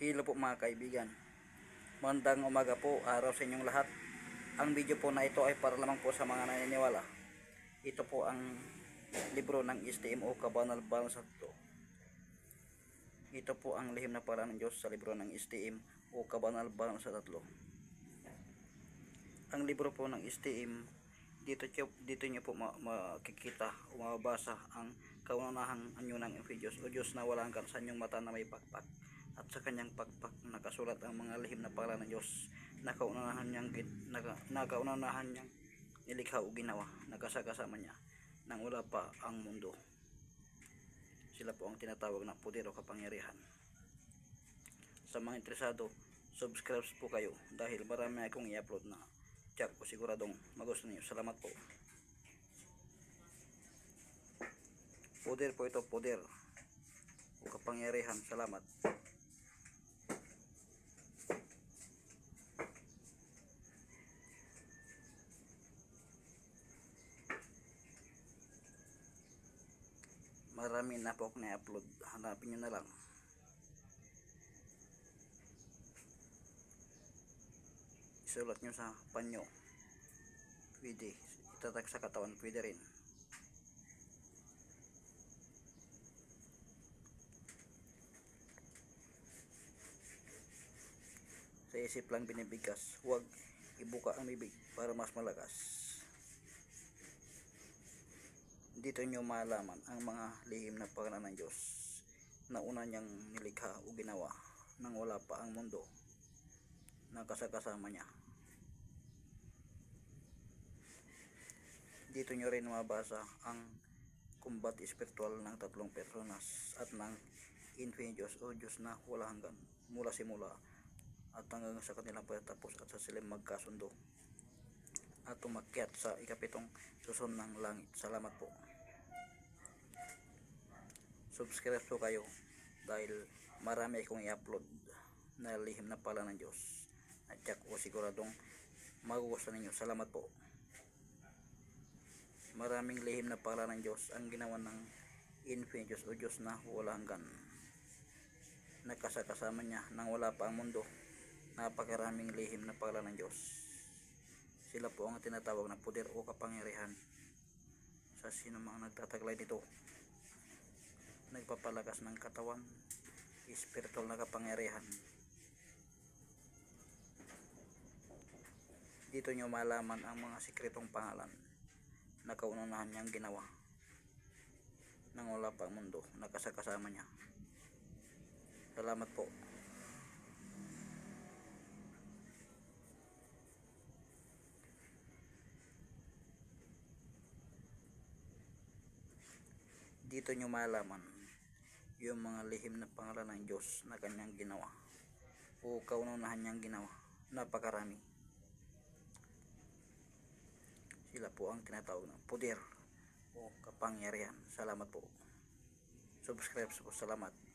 Hello po mga kaibigan. Magandang umaga po, araw sa inyong lahat. Ang video po na ito ay para lamang po sa mga naniniwala. Ito po ang libro ng STM o Kabanal-banal sa Tatlo. Ito po ang lihim na pala ng Diyos sa libro ng STM o Kabanal-banal sa Tatlo. Ang libro po ng STM, dito nyo po makikita o mababasa ang kaunahang anyo ng Diyos o Diyos na walang hanggan sa inyong mata na may pakpak. At sa kanyang pakpak nakasulat ang mga lihim na pangalan ng Diyos na kaunahan niyang nilikha o ginawa, nagkasama niya nang wala pa ang mundo. Sila po ang tinatawag na poder o kapangyarihan. Sa mga interesado, subscribe po kayo dahil marami akong i-upload na tiyak ko siguradong magustuhan niyo. Salamat po. Poder po ito, poder o kapangyarihan. Salamat. Marami na po akong na-upload. Hanapin nyo na lang. Isulat nyo sa panyo. Pwede. Itatag sa katawan. Pwede rin. Sa isip lang binibigkas. Huwag ibuka ang bibig para mas malakas. Dito nyo malaman ang mga lihim na pangalan ng Diyos na una niyang nilikha o ginawa nang wala pa ang mundo na kasama niya. Dito nyo rin mabasa ang kumbat espiritual ng tatlong personas at ng infinite Diyos o Diyos na wala hanggan mula simula at hanggang sa kanilang pagtatapos at sa silang magkasundo at umakyat sa ikapitong susun ng langit. Salamat po. Subscribe po kayo dahil marami akong i-upload na lihim na pala ng Diyos at tiyak ko siguradong magugustuhan ninyo. Salamat po. Maraming lihim na pala ng Diyos ang ginawa ng infinite Diyos o Diyos na wala hanggan, nagkasama niya nang wala pa ang mundo. Napakaraming lihim na pala ng Diyos. Sila po ang tinatawag na poder o kapangyarihan. Sa sino mang nagtataglay dito, nagpapalakas ng katawan, espiritual na kapangyarihan. Dito nyo malaman ang mga sikretong pangalan na kaunahan niyang ginawa nang wala pa ang mundo, nakasama niya. Salamat po. Dito nyo malaman yung mga lihim na pangalan ng Diyos na kanyang ginawa o kaunahan niyang ginawa. Napakarami. Sila po ang tinatawag ng poder o kapangyarihan. Salamat po. Subscribe po. Salamat.